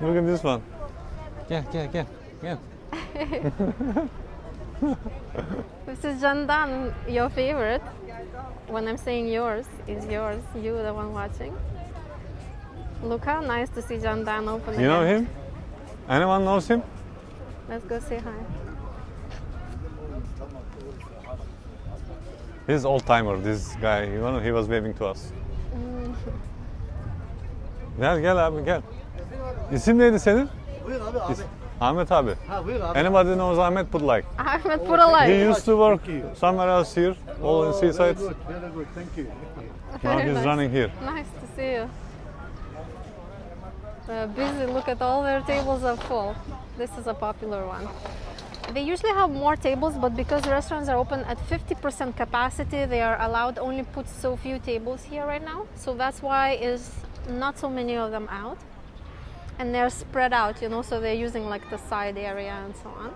Look at this one. Gel. This is Candan, your favorite. When I'm saying yours, is yours. You, the one watching. Look how nice to see Candan open again. You know him? Anyone knows him? Let's go say hi. He's old timer. This guy. He was waving to us. Gel abi gel. İsim neydi senin? Buyur abi. Ahmet abi. Ha buyur abi. Anybody knows Ahmet Pudlak? Ahmet Puralay. He used to work somewhere else here, all in seaside. Very good. Thank you. Now Very he's nice. running here. Nice to see you. Busy. Look at all their tables are full. This is a popular one. They usually have more tables, but because restaurants are open at 50% capacity, they are allowed only put so few tables here right now. So that's why is not so many of them out. And they're spread out, so they're using like the side area and so on.